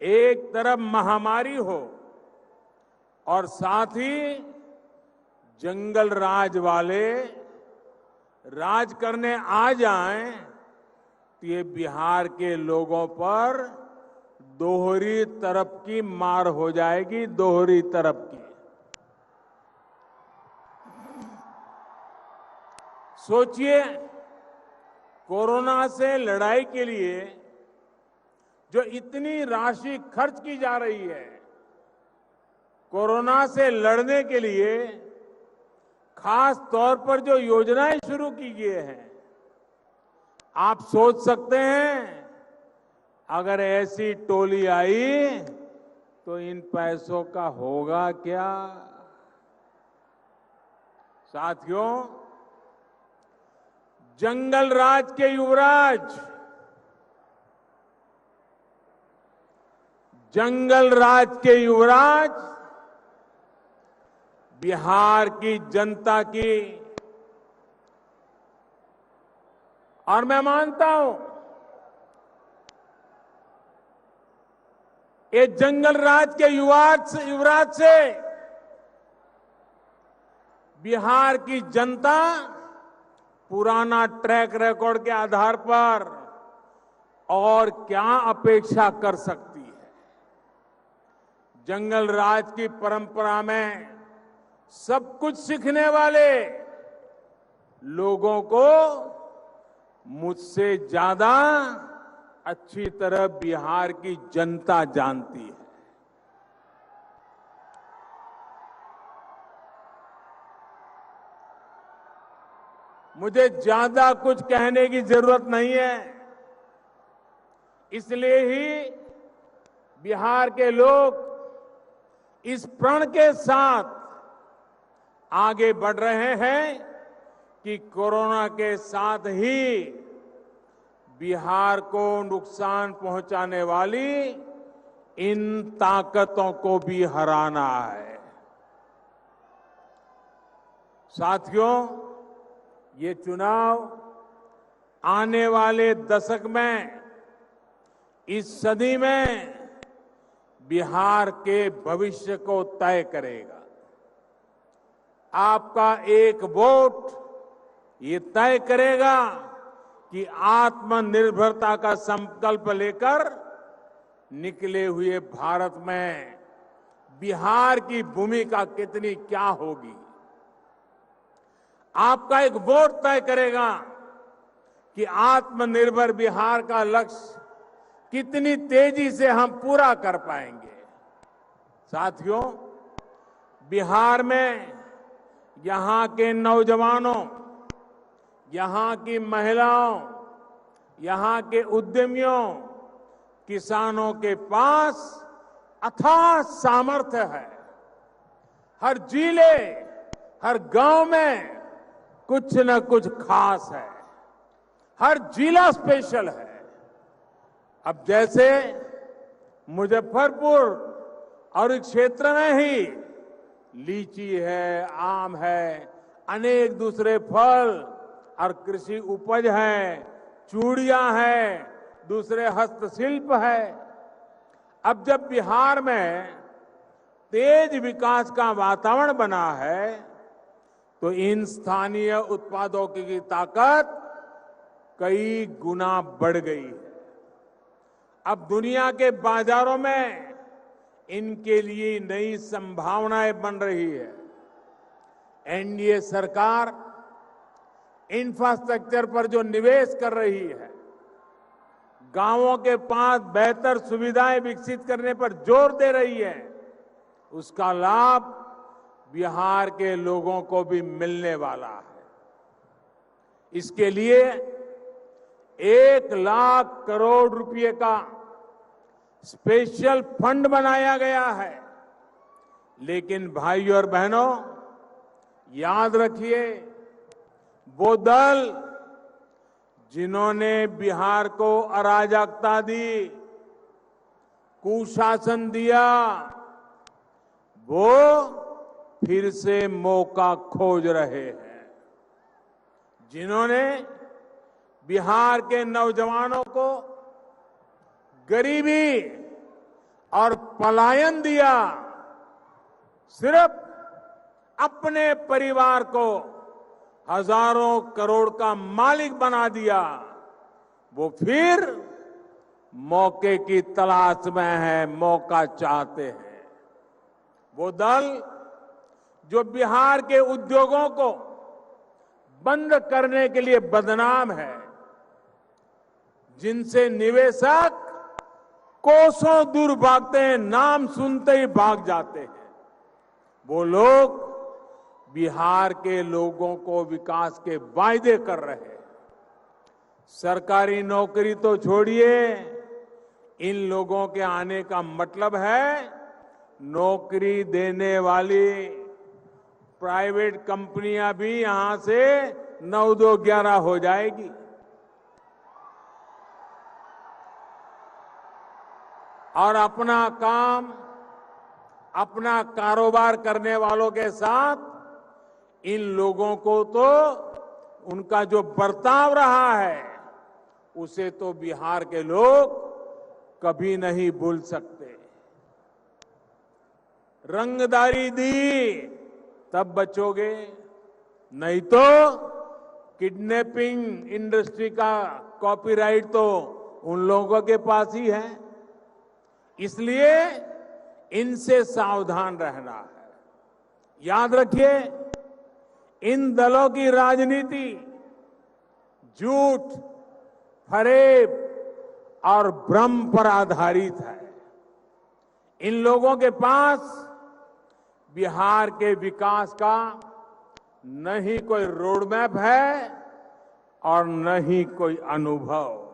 एक तरफ महामारी हो और साथ ही जंगल राज वाले राज करने आ जाएं, तो ये बिहार के लोगों पर दोहरी तरफ की मार हो जाएगी, दोहरी तरफ की। सोचिए, कोरोना से लड़ाई के लिए जो इतनी राशि खर्च की जा रही है, कोरोना से लड़ने के लिए खास तौर पर जो योजनाएं शुरू की गई हैं, आप सोच सकते हैं अगर ऐसी टोली आई तो इन पैसों का होगा क्या। साथियों, जंगल राज के युवराज, जंगल राज के युवराज बिहार की जनता की, और मैं मानता हूं ये जंगल राज के युवराज से बिहार की जनता पुराना ट्रैक रिकॉर्ड के आधार पर और क्या अपेक्षा कर सकती है। जंगल राज की परंपरा में सब कुछ सीखने वाले लोगों को मुझसे ज्यादा अच्छी तरह बिहार की जनता जानती है। मुझे ज्यादा कुछ कहने की जरूरत नहीं है, इसलिए ही बिहार के लोग इस प्रण के साथ आगे बढ़ रहे हैं कि कोरोना के साथ ही बिहार को नुकसान पहुंचाने वाली इन ताकतों को भी हराना है। साथियों, ये चुनाव आने वाले दशक में, इस सदी में बिहार के भविष्य को तय करेगा। आपका एक वोट ये तय करेगा कि आत्मनिर्भरता का संकल्प लेकर निकले हुए भारत में बिहार की भूमिका कितनी क्या होगी। आपका एक वोट तय करेगा कि आत्मनिर्भर बिहार का लक्ष्य कितनी तेजी से हम पूरा कर पाएंगे। साथियों, बिहार में यहां के नौजवानों, यहां की महिलाओं, यहां के उद्यमियों, किसानों के पास अथाह सामर्थ्य है। हर जिले, हर गांव में कुछ न कुछ खास है, हर जिला स्पेशल है। अब जैसे मुजफ्फरपुर और इस क्षेत्र में ही लीची है, आम है, अनेक दूसरे फल और कृषि उपज है, चूड़ियां हैं, दूसरे हस्तशिल्प है। अब जब बिहार में तेज विकास का वातावरण बना है, तो इन स्थानीय उत्पादों की ताकत कई गुना बढ़ गई है। अब दुनिया के बाजारों में इनके लिए नई संभावनाएं बन रही है। एनडीए सरकार इंफ्रास्ट्रक्चर पर जो निवेश कर रही है, गांवों के पास बेहतर सुविधाएं विकसित करने पर जोर दे रही है, उसका लाभ बिहार के लोगों को भी मिलने वाला है। इसके लिए 1,00,000 करोड़ रुपए का स्पेशल फंड बनाया गया है। लेकिन भाइयों और बहनों, याद रखिए, वो दल जिन्होंने बिहार को अराजकता दी, कुशासन दिया, वो फिर से मौका खोज रहे हैं। जिन्होंने बिहार के नौजवानों को गरीबी और पलायन दिया, सिर्फ अपने परिवार को हजारों करोड़ का मालिक बना दिया, वो फिर मौके की तलाश में है, मौका चाहते हैं। वो दल जो बिहार के उद्योगों को बंद करने के लिए बदनाम है, जिनसे निवेशक कोसों दूर भागते हैं, नाम सुनते ही भाग जाते हैं, वो लोग बिहार के लोगों को विकास के वायदे कर रहे हैं। सरकारी नौकरी तो छोड़िए, इन लोगों के आने का मतलब है नौकरी देने वाली प्राइवेट कंपनियां भी यहां से 9-2-11 हो जाएगी। और अपना काम, अपना कारोबार करने वालों के साथ इन लोगों को तो उनका जो बर्ताव रहा है, उसे तो बिहार के लोग कभी नहीं भूल सकते। रंगदारी दी तब बचोगे, नहीं तो किडनैपिंग इंडस्ट्री का कॉपीराइट तो उन लोगों के पास ही है। इसलिए इनसे सावधान रहना है। याद रखिए, इन दलों की राजनीति झूठ, फरेब और भ्रम पर आधारित है। इन लोगों के पास बिहार के विकास का न ही कोई रोड मैप है और न ही कोई अनुभव।